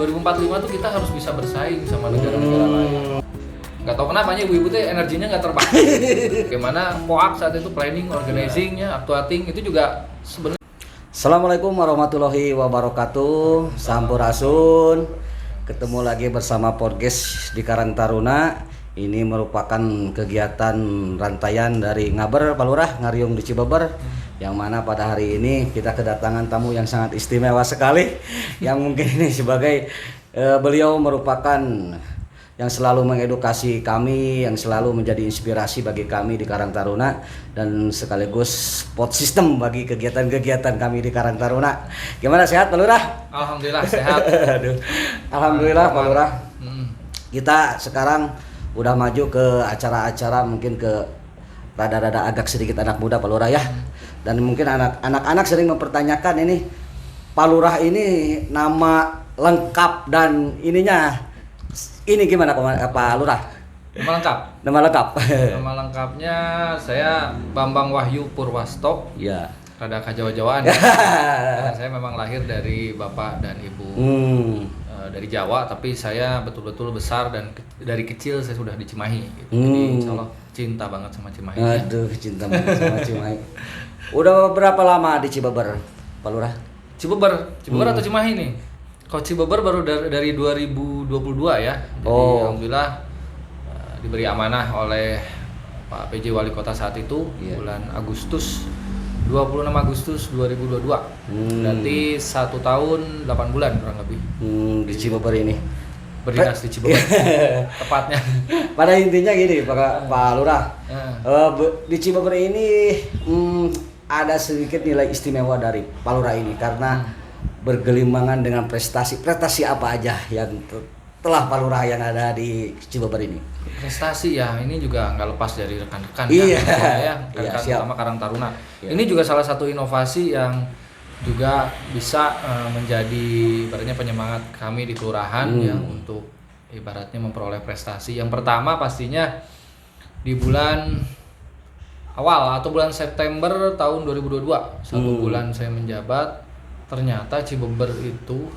2045 tuh kita harus bisa bersaing sama negara-negara lain. Nggak tahu kenapa ibu-ibu tuh energinya nggak terpakai. Bagaimana POAK saat itu planning, organizingnya, actuating itu juga sebenarnya. Assalamualaikum warahmatullahi wabarakatuh. Sampurasun. Ketemu lagi bersama podcast di Karang Taruna. Ini merupakan kegiatan rantaian dari Ngaber Palurah Ngariung di Cibeber, yang mana pada hari ini kita kedatangan tamu yang sangat istimewa sekali, yang mungkin ini sebagai beliau merupakan yang selalu mengedukasi kami, yang selalu menjadi inspirasi bagi kami di Karang Taruna, dan sekaligus support system bagi kegiatan-kegiatan kami di Karang Taruna. Gimana, sehat Pak Lurah? Alhamdulillah sehat. Aduh. Alhamdulillah Pak Lurah. Kita sekarang udah maju ke acara-acara mungkin ke rada-rada agak sedikit anak muda Pak Lurah ya. Dan mungkin anak-anak sering mempertanyakan ini Pak Lurah ini nama lengkap dan ininya. Ini gimana Pak Lurah? Nama lengkap. Nama lengkap. Nama lengkapnya saya Bambang Wahyu Purwasto. Ya. Rada kajawa-jawaan. Karena saya memang lahir dari bapak dan ibu dari Jawa, tapi saya betul-betul besar dan dari kecil saya sudah di Cimahi. Gitu. Jadi insya Allah cinta banget sama Cimahi. Aduh, cinta banget sama Cimahi. Udah berapa lama di Cibeber, Pak Lurah? Cibeber atau Cimahi nih? Kalau Cibeber baru dari 2022 ya. Jadi alhamdulillah diberi amanah oleh Pak PJ Wali Kota saat itu bulan Agustus 26 Agustus 2022. Berarti 1 tahun 8 bulan kurang lebih. Di Cibeber ini. Berdinas di Cibeber. Tepatnya. Pada intinya gini Pak Lurah. Di Cibeber ini ada sedikit nilai istimewa dari Pak Lurah ini karena bergelimbangan dengan prestasi apa aja yang telah Pak Lurah yang ada di Cibeber ini. Prestasi ya, ini juga nggak lepas dari rekan-rekan rekan-rekan utama Karang Taruna. Ini juga salah satu inovasi yang juga bisa menjadi ibaratnya penyemangat kami di kelurahan ya untuk ibaratnya memperoleh prestasi. Yang pertama pastinya di bulan awal atau bulan September tahun 2022, 1 bulan saya menjabat, ternyata Cibeber itu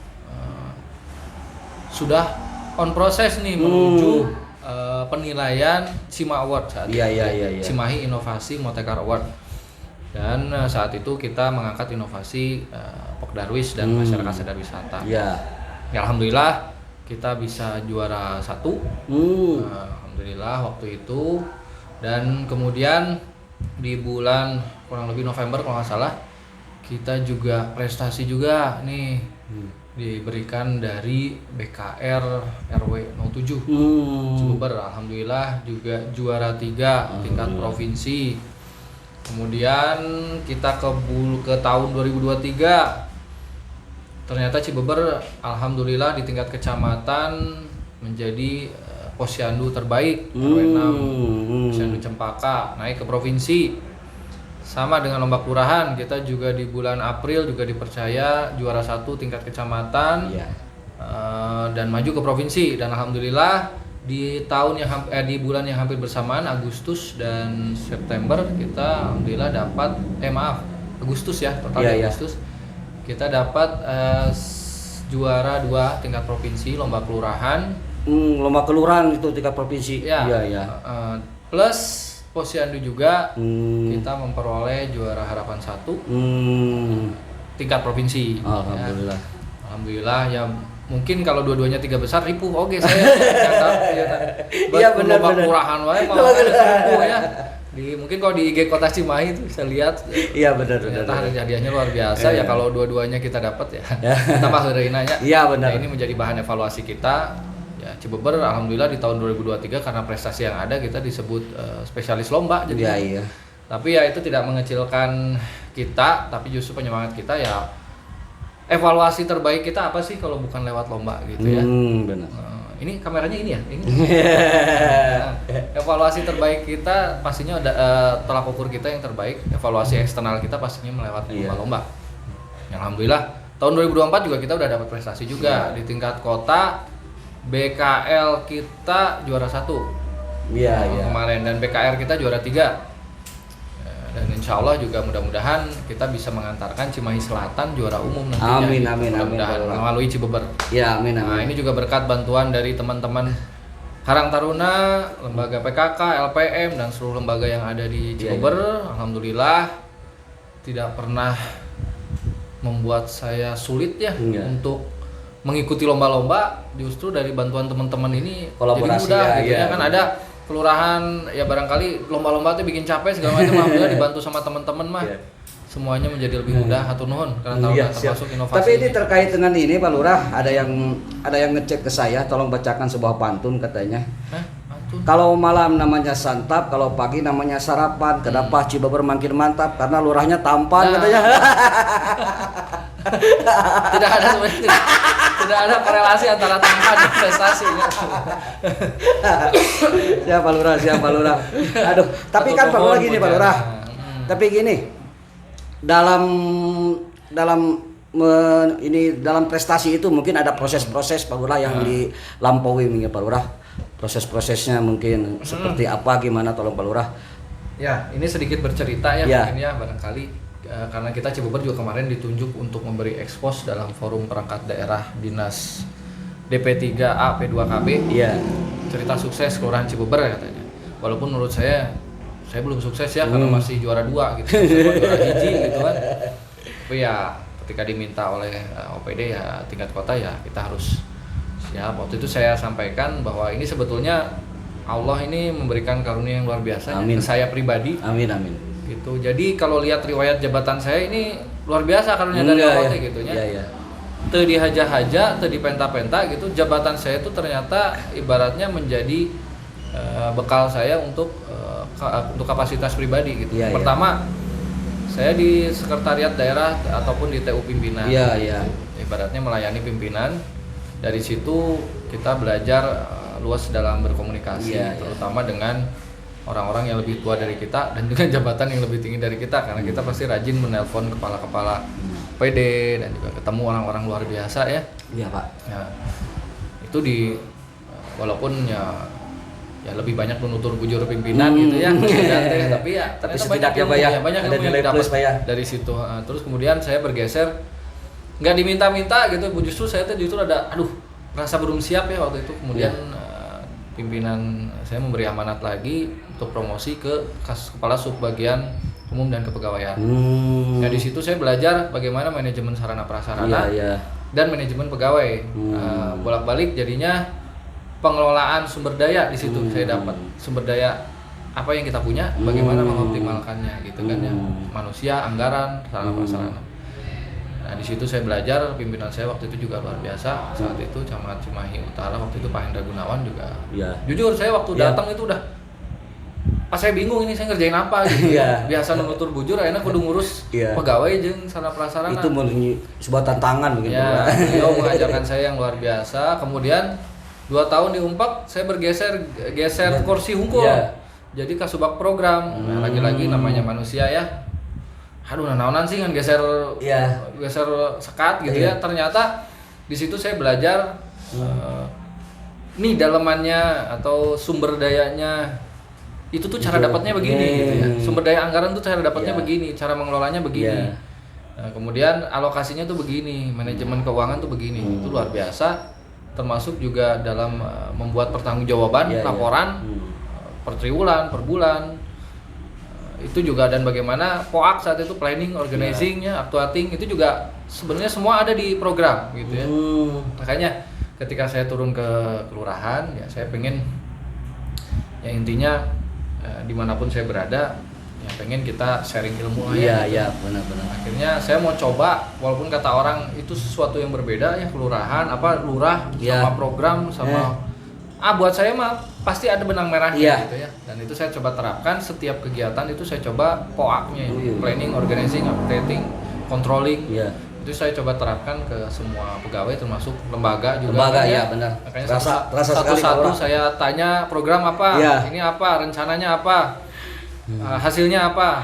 sudah on proses nih menuju penilaian CIMA Award saat itu. Cimahi Inovasi Motekar Award. Dan saat itu kita mengangkat inovasi Pokdarwis dan masyarakat sadar wisata. Ya, alhamdulillah kita bisa juara 1. Alhamdulillah waktu itu. Dan kemudian di bulan kurang lebih November kalau nggak salah, kita juga prestasi juga nih diberikan dari BKR RW 07 Cibeber. Alhamdulillah juga juara 3 tingkat provinsi. Kemudian kita ke tahun 2023, ternyata Cibeber alhamdulillah di tingkat kecamatan menjadi posyandu terbaik RW 6 Posyandu Cempaka, naik ke provinsi. Sama dengan lomba kelurahan, kita juga di bulan April juga dipercaya juara 1 tingkat kecamatan dan maju ke provinsi. Dan alhamdulillah di bulan yang hampir bersamaan, Agustus dan September, kita alhamdulillah dapat Agustus ya, total Agustus kita dapat juara 2 tingkat provinsi lomba kelurahan. Lomba kelurahan itu tingkat provinsi. Plus posyandu juga kita memperoleh juara harapan 1 tingkat provinsi. Alhamdulillah. Alhamdulillah ya, mungkin kalau dua-duanya 3 besar ripuh saya benar kelurahan wae mau ripuh ya. Mungkin kalau di IG Kota Cimahi itu bisa lihat. Iya benar. Ternyata hadiahnya luar biasa ya kalau dua-duanya kita dapat ya. Tambah heureuna nya. Iya benar. Nah, ini menjadi bahan evaluasi kita. Ya, Cibeber alhamdulillah di tahun 2023 karena prestasi yang ada kita disebut spesialis lomba jadi. Tapi ya itu tidak mengecilkan kita, tapi justru penyemangat kita ya. Evaluasi terbaik kita apa sih kalau bukan lewat lomba gitu ya. Benar. Ini kameranya ini ya, ini. Evaluasi terbaik kita pastinya ada tolak ukur kita yang terbaik. Evaluasi eksternal kita pastinya melewati lomba. Ya, alhamdulillah tahun 2024 juga kita udah dapat prestasi juga di tingkat kota. BKL kita juara 1 kemarin dan BKR kita juara 3. Dan insya Allah juga mudah-mudahan kita bisa mengantarkan Cimahi Selatan juara umum nantinya. Amin, amin, mudah-mudahan amin. melalui Cibeber. Ya, amin, amin. Nah, ini juga berkat bantuan dari teman-teman Karang Taruna, lembaga PKK, LPM, dan seluruh lembaga yang ada di Cibeber. Alhamdulillah tidak pernah membuat saya sulit ya untuk mengikuti lomba-lomba. Justru dari bantuan teman-teman ini Kolaborasi jadi mudah ya, gitu ya. Kan ada kelurahan ya barangkali lomba-lomba itu bikin capek segala macam. Alhamdulillah dibantu sama teman-teman mah. Semuanya menjadi lebih mudah. Hatur nuhun karena termasuk inovasi. Tapi ini terkait dengan ini Pak Lurah, ada yang ngecek ke saya, tolong bacakan sebuah pantun katanya. Pantun. Kalau malam namanya santap, kalau pagi namanya sarapan. Kenapa Cibeber makin mantap? Karena lurahnya tampan katanya. Tidak ada sebenarnya. Tidak ada korelasi antara tampan dan prestasi. Siapa Lurah? Aduh, tapi kan Pak Lurah gini Pak Lurah. Tapi gini, dalam prestasi itu mungkin ada proses-proses Pak Lurah yang dilampaui mungkin Pak Lurah. Proses-prosesnya mungkin seperti apa, gimana, tolong Pak Lurah. Ya, ini sedikit bercerita ya mungkin ya barangkali karena kita Cibeber juga kemarin ditunjuk untuk memberi ekspos dalam forum perangkat daerah Dinas DP3A P2KB. Iya. Cerita sukses Kelurahan Cibeber katanya. Walaupun menurut saya belum sukses ya karena masih juara 2 gitu. Juara hiji gitu kan. Tapi ya ketika diminta oleh OPD ya tingkat kota ya kita harus siap. Waktu itu saya sampaikan bahwa ini sebetulnya Allah ini memberikan karunia yang luar biasa ke saya pribadi. Amin. Gitu. Jadi kalau lihat riwayat jabatan saya ini luar biasa karunia dari Allah gitu ya. Iya. Teu dihaja-haja, teu dipenta-penta gitu. Jabatan saya itu ternyata ibaratnya menjadi bekal saya untuk kapasitas pribadi gitu. Pertama, saya di sekretariat daerah ataupun di TU pimpinan. Iya. Ibaratnya melayani pimpinan. Dari situ kita belajar luas dalam berkomunikasi, terutama dengan orang-orang yang lebih tua dari kita dan juga jabatan yang lebih tinggi dari kita, karena kita pasti rajin menelpon kepala-kepala PD dan juga ketemu orang-orang luar biasa ya. Iya Pak. Ya, itu walaupun ya lebih banyak menutur bujur pimpinan gitu ya, tapi setidaknya banyak yang didapat dari situ. Terus kemudian saya bergeser, nggak diminta-minta gitu, justru saya ada merasa belum siap ya waktu itu. Kemudian pimpinan saya memberi amanat lagi untuk promosi ke kepala subbagian umum dan kepegawaian. Nah di situ saya belajar bagaimana manajemen sarana prasarana dan manajemen pegawai. Bolak-balik jadinya pengelolaan sumber daya di situ saya dapat sumber daya apa yang kita punya, bagaimana mengoptimalkannya gitu kan ya, manusia, anggaran, sarana prasarana. Nah di situ saya belajar, pimpinan saya waktu itu juga luar biasa. Saat itu Camat Cimahi Utara waktu itu Pak Hendra Gunawan juga. Jujur saya waktu datang itu udah pas saya bingung ini saya ngerjain apa gitu. Biasa nutur bujur, akhirnya kudu ngurus pegawai jeung sarana prasarana. Itu sebuah tantangan begitu. Ya, beliau mengajarkan saya yang luar biasa. Kemudian 2 tahun di Unpad saya geser kursi hukum. Jadi kasubag program. Nah, lagi-lagi namanya manusia ya. Naonan sih kan geser sekat gitu ya. Ternyata di situ saya belajar nih dalemannya atau sumber dayanya itu tuh cara dapatnya begini gitu ya. Sumber daya anggaran tuh cara dapatnya begini, cara mengelolanya begini. Nah, kemudian alokasinya tuh begini, manajemen keuangan tuh begini. Itu luar biasa. Termasuk juga dalam membuat pertanggungjawaban laporan per triwulan, per bulan. Itu juga, dan bagaimana POAK saat itu planning, organizing-nya, actuating itu juga sebenarnya semua ada di program gitu ya. Makanya ketika saya turun ke kelurahan ya saya pengen ya intinya dimanapun saya berada ya pengen kita sharing ilmu lah ya. Benar-benar. Akhirnya saya mau coba, walaupun kata orang itu sesuatu yang berbeda ya, kelurahan lurah sama program sama buat saya mah pasti ada benang merahnya gitu ya. Dan itu saya coba terapkan setiap kegiatan itu, saya coba POAK-nya planning, organizing, updating, controlling. Itu saya coba terapkan ke semua pegawai termasuk lembaga juga. Benar. Makanya satu-satu saya tanya program apa, ini apa, rencananya apa, hasilnya apa.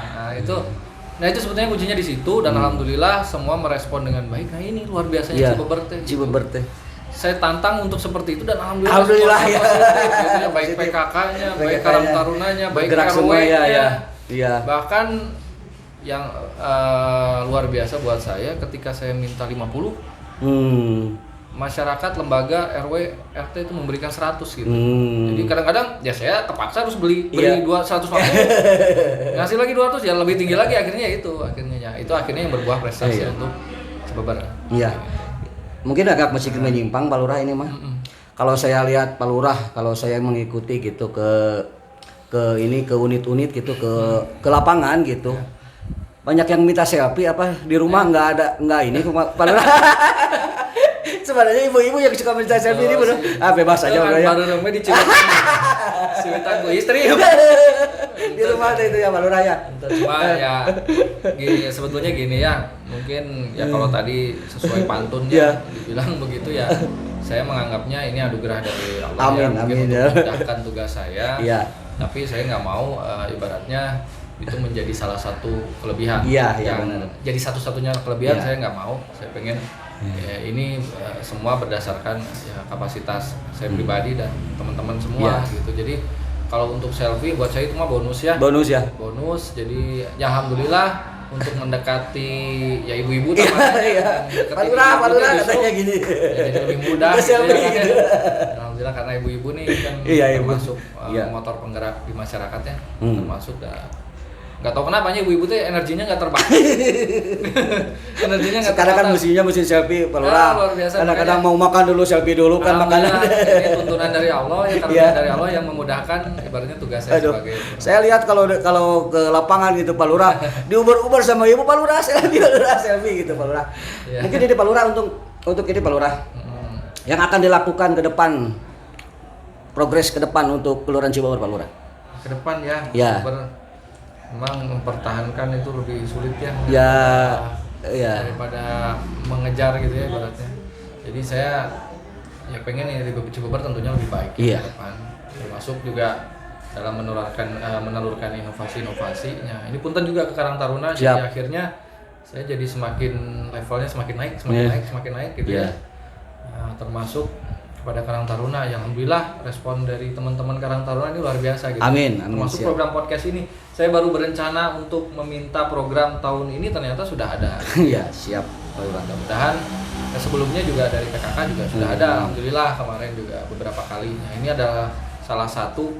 Nah itu sebetulnya kuncinya di situ, dan alhamdulillah semua merespon dengan baik. Nah ini luar biasanya Cibeber teh. Saya tantang untuk seperti itu dan alhamdulillah ya. Baik PKK-nya, baik Karang Tarunanya, baik RW-nya. Iya. Bahkan yang luar biasa buat saya ketika saya minta 50, masyarakat, lembaga, RW, RT itu memberikan 100 gitu. Jadi kadang-kadang ya saya terpaksa harus beli 250. Ngasih lagi 200 ya lebih tinggi lagi, akhirnya itu akhirnya yang berbuah prestasi untuk Cibeber. Iya. Mungkin agak masih menyimpang Pak Lurah ini mah. Kalau saya lihat Pak Lurah, kalau saya mengikuti gitu ke unit-unit gitu, ke lapangan gitu. Banyak yang minta selfie apa di rumah nggak ini Pak Lurah. Sebenarnya ibu-ibu yang suka minta selfie ini bener. Bebas aja kan, ya. baru ramai di Cibeber. Ciwitan gue istri. Di rumah itu ya Pak Lurah ya. Cuma ya gini, sebetulnya gini ya, mungkin ya kalau tadi sesuai pantunnya dibilang begitu ya, saya menganggapnya ini anugerah dari Allah. Amin, mungkin amin, untuk memudahkan tugas saya. Iya. Tapi saya nggak mau ibaratnya itu menjadi salah satu kelebihan. Iya, yang benar. jadi satu-satunya kelebihan. Saya nggak mau. Saya pengen ya, ini semua berdasarkan ya, kapasitas saya pribadi dan teman-teman semua gitu. Jadi kalau untuk selfie buat saya itu mah bonus ya. Bonus. Jadi ya alhamdulillah untuk mendekati ya ibu-ibu Pak Lurah katanya gini. Ya, jadi lebih mudah gitu ya, kan, ya. Alhamdulillah karena ibu-ibu nih kan termasuk motor penggerak di masyarakat ya. Termasuk nggak tahu kenapa ibu-ibu tuh energinya nggak terbakar. Energinya nggak sekarang kan mesti selfie Pak Lurah. Kadang-kadang mau makan dulu selfie dulu kan makanan. Ini tuntunan dari Allah ya, karunia dari Allah yang memudahkan ibaratnya tugas saya sebagai. Saya lihat kalau ke lapangan gitu Pak Lurah diuber-uber sama ibu Pak Lurah selfie gitu Pak Lurah. Mungkin ini Pak Lurah untuk ini Pak Lurah. Yang akan dilakukan ke depan, progres ke depan untuk Kelurahan Cibeber Pak Lurah. Ke depan ya. Memang mempertahankan itu lebih sulit ya. Daripada mengejar gitu ya ibaratnya. Jadi saya ya pengen ya di Cibeber tentunya lebih baik ke depan. Termasuk juga dalam menelurkan inovasi-inovasinya. Ini punten juga ke Karang Taruna. Jadi akhirnya saya jadi levelnya semakin naik gitu ya. Termasuk kepada Karang Taruna yang alhamdulillah respon dari teman-teman Karang Taruna ini luar biasa gitu. Amin. Termasuk program podcast ini. Saya baru berencana untuk meminta program tahun ini, ternyata sudah ada. Iya, siap. Mudah-mudahan sebelumnya juga dari PKK juga sudah ada. Alhamdulillah kemarin juga beberapa kali. Nah, ini adalah salah satu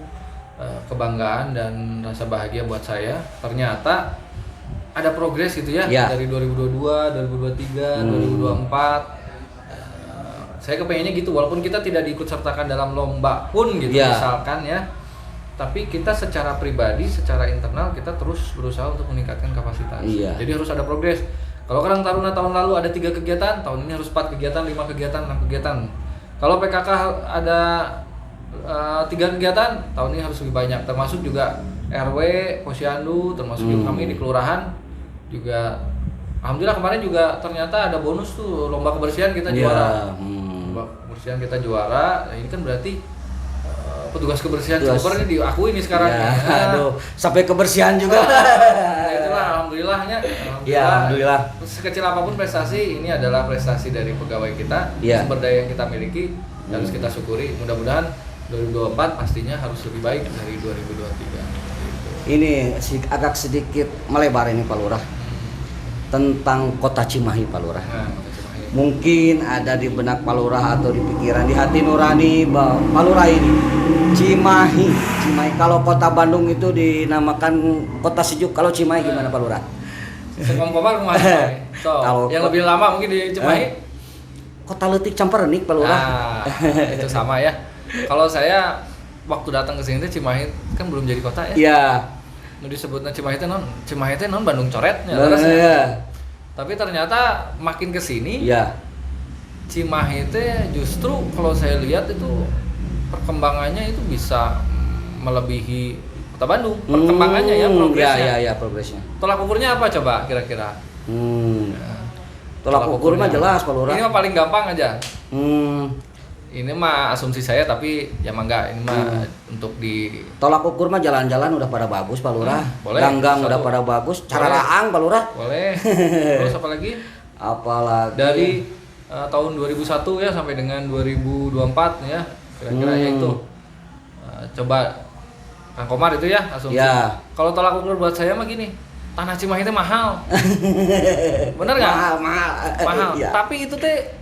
kebanggaan dan rasa bahagia buat saya. Ternyata ada progres gitu ya. Dari 2022, 2023, 2024. Saya kepengennya gitu, walaupun kita tidak diikut sertakan dalam lomba pun gitu misalkan ya, tapi kita secara pribadi, secara internal kita terus berusaha untuk meningkatkan kapasitas. Jadi harus ada progres. Kalau Karang Taruna tahun lalu ada 3 kegiatan, tahun ini harus 4 kegiatan, 5 kegiatan, 6 kegiatan. Kalau PKK ada 3 kegiatan, tahun ini harus lebih banyak. Termasuk juga RW, Posyandu, termasuk juga kami di kelurahan juga. Alhamdulillah kemarin juga ternyata ada bonus tuh, lomba kebersihan kita juara. Lomba kebersihan kita juara. Nah, ini kan berarti petugas kebersihan Cibeber ini diakui nih sekarang. Aduh, sampai kebersihan juga. Nah, itulah alhamdulillahnya. Alhamdulillah. Sekecil apapun prestasi, ini adalah prestasi dari pegawai kita, sumber daya yang kita miliki, harus kita syukuri. Mudah-mudahan 2024 pastinya harus lebih baik dari 2023. Gitu. Ini agak sedikit melebar ini Pak Lurah. Tentang Kota Cimahi Pak Lurah. Mungkin ada di benak Pak Lurah atau di pikiran, di hati nurani Pak Lurah ini. Cimahi. Kalau Kota Bandung itu dinamakan Kota Sejuk, kalau Cimahi gimana Pak Lurah? Sekomkomar kemana? So, yang lebih lama mungkin di Cimahi. Kota Leutik Camperenik Pak Lurah. Itu sama ya. Kalau saya waktu datang ke sini Cimahi kan belum jadi kota ya. Iya. Disebutnya Cimahi teh non Bandung coretnya. Tapi ternyata makin kesini Cimahi teh justru kalau saya lihat itu perkembangannya itu bisa melebihi Kota Bandung. Perkembangannya progresnya. Progresnya. Tolak ukurnya apa coba kira-kira? Tolak ukur mah jelas Pak Lurah. Ini mah paling gampang aja. Ini mah asumsi saya tapi ya enggak, ini mah untuk di tolak ukur mah jalan-jalan udah pada bagus Pak Lurah. Boleh. Ganggang udah pada bagus, cara raang Pak Lurah. Boleh. Terus apa lagi? Dari tahun 2001 ya sampai dengan 2024 ya. Kira-kira ya itu. Coba Kang Komar itu ya asumsi. Ya. Kalau tolak ukur buat saya mah gini, tanah Cimahi itu mahal. Bener nggak? Mahal. Ya. Tapi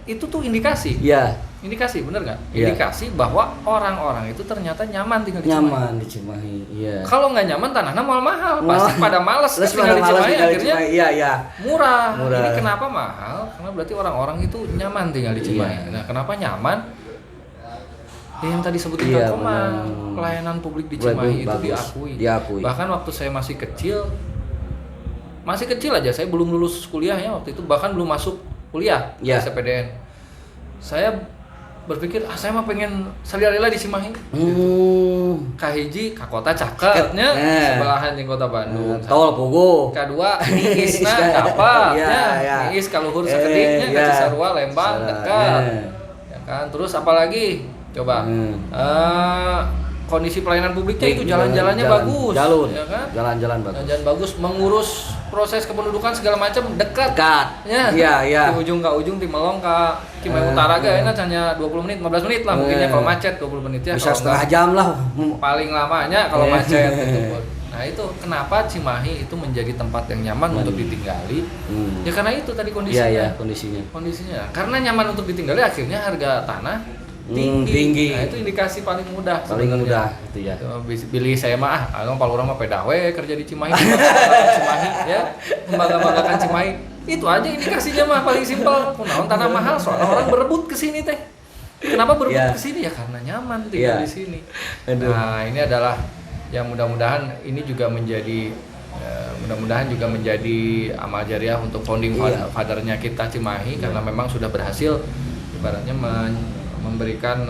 itu tuh indikasi. Ya. Indikasi bener nggak? Iya. Indikasi bahwa orang-orang itu ternyata nyaman tinggal di Cimahi. Nyaman di Cimahi. Iya. Kalau nggak nyaman tanahnya mahal. Pasti pada males Terus tinggal di pada malas Cimahi tinggal di akhirnya Cimahi. Iya, iya. murah. Murah. Ini kenapa mahal? Karena berarti orang-orang itu nyaman tinggal di Cimahi. Iya. Nah, kenapa nyaman? Ya, yang tadi sebutin Iya, Kang Komar, benar. pelayanan publik di Bagus, Cimahi itu bagus. Diakui. Bahkan waktu saya masih kecil aja, saya belum lulus kuliah ya waktu itu, bahkan belum masuk kuliah Iya. SPDN. Saya berpikir, saya mah pengen salila di Cimahi. Kahiji ka kota caketnya sebelahan jeung kota Bandung. Tol Pugu. Kedua niisna kapat Iya, ya. iya. Niis ka luhur sakedik nya ka Cisarua Lembang dekat. Eh. Ya kan, terus apa lagi? Coba. Kondisi pelayanan publiknya itu jalan-jalannya bagus. Ya kan? Jalan-jalan bagus. Jalan bagus, mengurus proses kependudukan segala macam dekat. Ya. Iya, iya. Di ujung ke ujung, di Melong ke Cimahi Utara ga enak hanya 20 menit, 15 menit lah mungkinnya kalau macet 20 menit ya. Bisa Kalau setengah enggak, jam lah. paling lamanya kalau macet gitu. Nah, itu kenapa Cimahi itu menjadi tempat yang nyaman untuk ditinggali? Ya karena itu tadi kondisinya. Iya, kondisinya. Kondisinya. Karena nyaman untuk ditinggali akhirnya harga tanah tinggi. Nah, itu indikasi paling mudah. Paling sebenarnya. mudah itu ya. Pilih saya mah kalau orang mah pedawe kerja di Cimahi, Cimahi ya, membangga-banggakan Cimahi. Itu aja indikasinya mah paling simpel. Kunaon tanah mahal soalnya orang berebut ke sini teh. Kenapa berebut ke sini ya karena nyaman tinggal di sini. Nah, ini adalah yang mudah-mudahan ini juga menjadi amal jariah untuk founding father-nya kita Cimahi karena memang sudah berhasil ibaratnya memberikan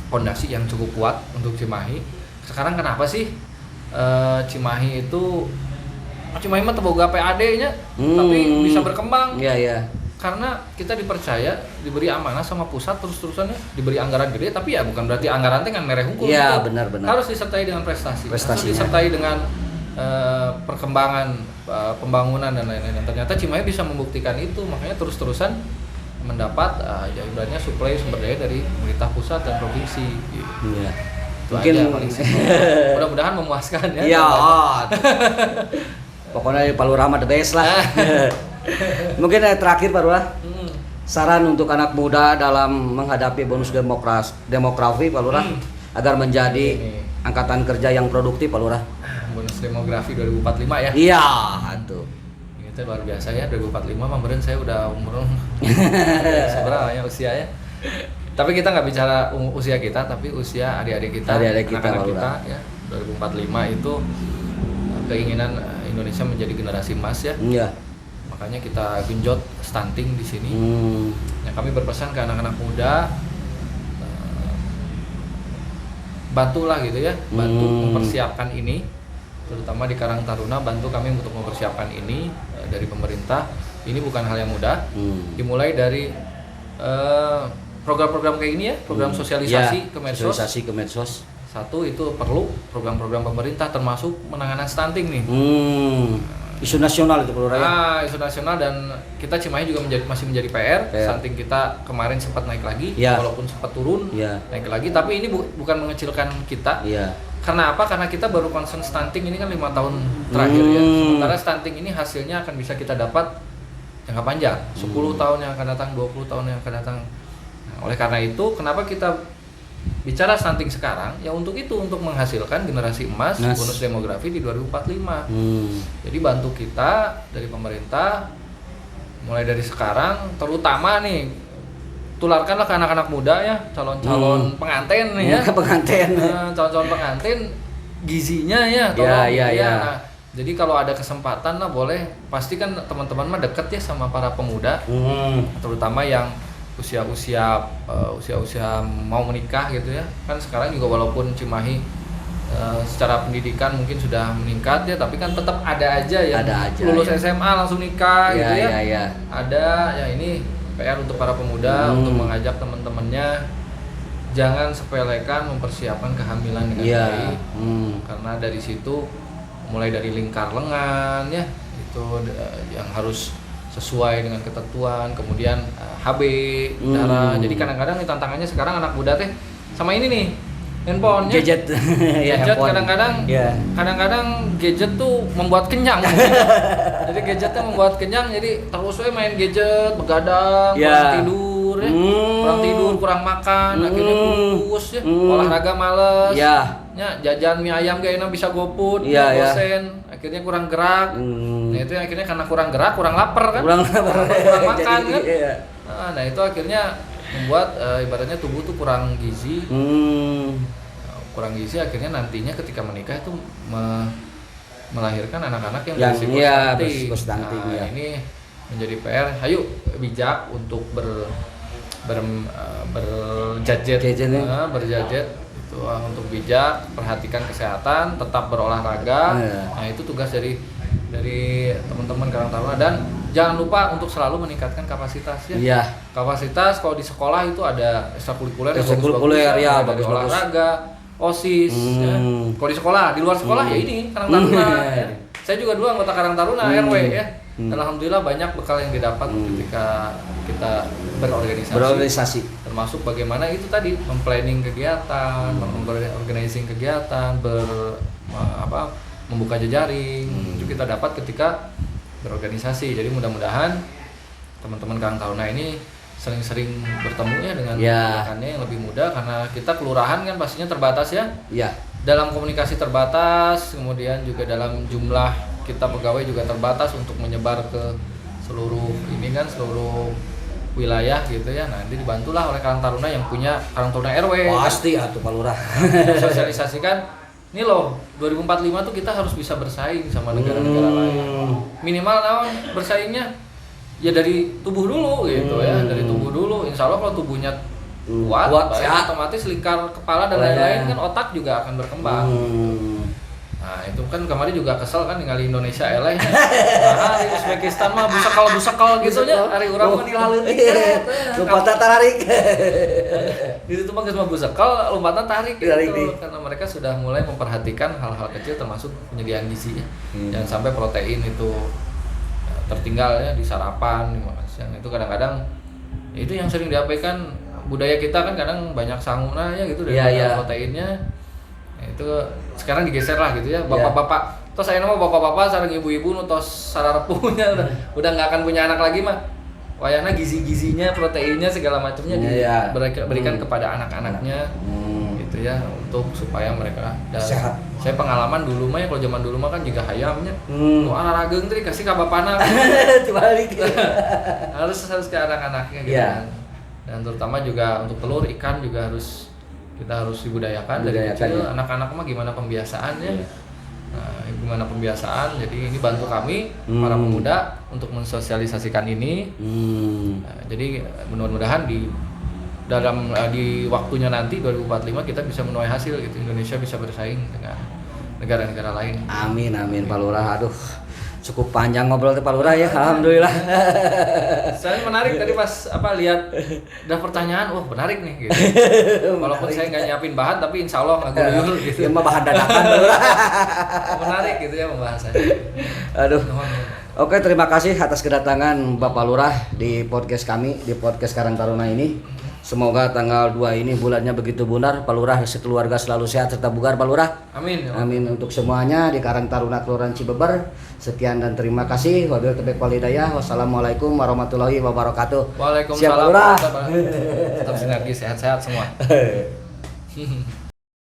fondasi yang cukup kuat untuk Cimahi. Sekarang kenapa sih Cimahi mah teboga PAD-nya tapi bisa berkembang? Iya. Karena kita dipercaya, diberi amanah sama pusat terus-terusannya, diberi anggaran gede, tapi ya bukan berarti anggaran teh kan mereh hukum. Iya, benar. Harus disertai dengan prestasi. Harus Prestasinya. disertai dengan perkembangan, pembangunan dan lain-lain. Ternyata Cimahi bisa membuktikan itu, makanya terus-terusan mendapat ibaratnya suplai sumber daya dari pemerintah pusat dan provinsi. Iya. Itu Mungkin aja paling simpel. Mudah-mudahan memuaskan ya. Iya. Pokoknya Pak Lurah mah the best lah. Mungkin terakhir Pak Lurah. Saran untuk anak muda dalam menghadapi bonus demografi Pak Lurah agar menjadi angkatan kerja yang produktif Pak Lurah. Bonus demografi 2045 ya. Iya, itu. Itu luar biasa ya 2045 mah meureun saya udah umur seberapa ya usianya. Tapi kita nggak bicara usia kita, tapi usia adik-adik kita, anak-anak kita ya. 2045 itu keinginan Indonesia menjadi generasi emas ya. Iya. Makanya kita genjot stunting di sini. Ya, kami berpesan ke anak-anak muda bantulah gitu ya, bantu mempersiapkan ini. Terutama di Karang Taruna, bantu kami untuk mempersiapkan ini dari pemerintah. Ini bukan hal yang mudah. Dimulai dari program-program kayak ini ya, program sosialisasi ke medsos. Sosialisasi ke medsos. Satu itu perlu program-program pemerintah termasuk penanganan stunting nih. Isu nasional itu Pak Lurah ya. Isu nasional dan kita Cimahi juga masih menjadi PR. Stunting kita kemarin sempat naik lagi, walaupun sempat turun, naik lagi. Tapi ini bukan mengecilkan kita. Karena apa? Karena kita baru concern stunting ini kan 5 tahun terakhir ya. Sementara stunting ini hasilnya akan bisa kita dapat jangka panjang, 10 tahun yang akan datang, 20 tahun yang akan datang. Nah, oleh karena itu, kenapa kita bicara stunting sekarang? Ya untuk itu, untuk menghasilkan generasi emas, bonus demografi di 2045. Jadi bantu kita dari pemerintah, mulai dari sekarang, terutama nih, tularkanlah ke anak-anak muda ya, calon-calon pengantin nih ya. Calon-calon pengantin gizinya ya, tolong ya. Nah, jadi kalau ada kesempatan lah boleh, pasti kan teman-teman mah deket ya sama para pemuda, terutama yang usia-usia mau menikah gitu ya. Kan sekarang juga walaupun Cimahi secara pendidikan mungkin sudah meningkat ya, tapi kan tetap ada aja yang lulus SMA langsung nikah gitu ya. Ada ya, ini PR untuk para pemuda untuk mengajak teman-temannya jangan sepelekan mempersiapkan kehamilan dengan baik. Karena dari situ mulai dari lingkar lengan ya, itu yang harus sesuai dengan ketentuan, kemudian HB darah. Jadi kadang-kadang nih tantangannya sekarang anak muda teh sama ini nih, handphone ya. Gadget. Ya, Gadget handphone. kadang-kadang gadget tuh membuat kenyang. Jadi gadgetnya membuat kenyang, jadi terus we main gadget, begadang, kurang tidur ya. Kurang tidur, kurang makan, akhirnya kurus ya. Olahraga males. Ya, jajan mie ayam gak enak bisa GoFood, bosen, akhirnya kurang gerak. Nah, itu akhirnya karena kurang gerak, kurang lapar kan? Kurang makan kan? Nah, itu akhirnya membuat ibaratnya tubuh tuh kurang gizi. Kurang gizi akhirnya nantinya ketika menikah itu melahirkan anak-anak yang berisiko stunting. Nah, ini menjadi PR. Ayo bijak untuk berjadjet itu untuk bijak, perhatikan kesehatan, tetap berolahraga. Nah, itu tugas dari teman-teman Karang Taruna, dan jangan lupa untuk selalu meningkatkan kapasitas ya. Kapasitas kalau di sekolah itu ada ekstrakurikuler ya, bagus, olahraga, OSIS ya. Kalau di sekolah, di luar sekolah ya ini Karang Taruna ya. Saya juga dulu anggota Karang Taruna RW ya. Dan alhamdulillah banyak bekal yang didapat ketika kita berorganisasi. Termasuk bagaimana itu tadi memplanning kegiatan, organizing kegiatan, membuka jejaring. Itu kita dapat ketika berorganisasi. Jadi mudah-mudahan teman-teman Karang Taruna ini sering-sering bertemu ya dengan rekannya yang lebih mudah, karena kita kelurahan kan pastinya terbatas ya. Dalam komunikasi terbatas, kemudian juga dalam jumlah kita pegawai juga terbatas untuk menyebar ke seluruh wilayah gitu ya. Nanti dibantulah oleh Karang Taruna yang punya Karang Taruna RW. Pasti atuh Pak Lurah. Sosialisasikan, ini loh 2045 tuh kita harus bisa bersaing sama negara-negara lain. Minimal naon bersaingnya ya dari tubuh dulu gitu ya, dari tubuh dulu. Insya Allah kalau tubuhnya kuat sehat, otomatis lingkar kepala dan lain-lain kan otak juga akan berkembang. Nah, itu kan kemarin juga kesel kan ningali Indonesia eleh. Nah, di Uzbekistan mah busakal gitu nya, hari urang mah dilaleutik. Lompatan tarik. Di situ mah geus mah busakal, lompatan tarik gitu. Karena mereka sudah mulai memperhatikan hal-hal kecil termasuk penyediaan gizi ya. Jangan sampai protein itu tertinggal ya di sarapan, di makan siang. Itu kadang-kadang itu yang sering diabaikan budaya kita kan, kadang banyak sanguna ya gitu dari proteinnya. Itu sekarang digeser lah gitu ya, bapak-bapak. Terus saya nama bapak-bapak sareng ibu-ibu nutos sararepunya udah nggak akan punya anak lagi mah. Wayahna gizi-gizinya, proteinnya segala macamnya diberikan kepada anak-anaknya. Gitu ya, untuk supaya mereka sehat. Saya pengalaman dulu mah ya, kalau zaman dulu mah kan juga hayamnya. Olahrageung teh dikasih ka bapana. Dibalik. harus ke anak-anaknya gitu kan. Dan terutama juga untuk telur, ikan juga kita harus dibudayakan dari kecil. Anak-anak mah gimana pembiasaannya. Nah, gimana pembiasaan, jadi ini bantu kami para pemuda untuk mensosialisasikan ini. Nah, jadi mudah-mudahan di waktunya nanti 2045 kita bisa menuai hasil gitu, Indonesia bisa bersaing dengan negara-negara lain. Amin Pak Lurah. Aduh, cukup panjang ngobrol Pak Lurah ya. Alhamdulillah. Saya menarik tadi pas lihat ada pertanyaan, wah menarik nih gitu. Walaupun saya nggak nyiapin bahan, tapi insya Allah nggak guyul gitu. Ya mah bahan dadakan. Menarik gitu ya pembahasannya. Aduh. Oke, terima kasih atas kedatangan Bapak Lurah di podcast kami, di podcast Karang Taruna ini. Semoga tanggal 2 ini bulannya begitu benar, Pak Lurah sekeluarga selalu sehat serta bugar, Pak Lurah. Amin. Amin untuk semuanya di Karang Taruna Kelurahan Cibeber. Sekian dan terima kasih. Wabillahi taufiq wal hidayah. Wassalamualaikum warahmatullahi wabarakatuh. Waalaikumsalam. Siap, Pak Lurah. Tetap sinergi, sehat-sehat semua.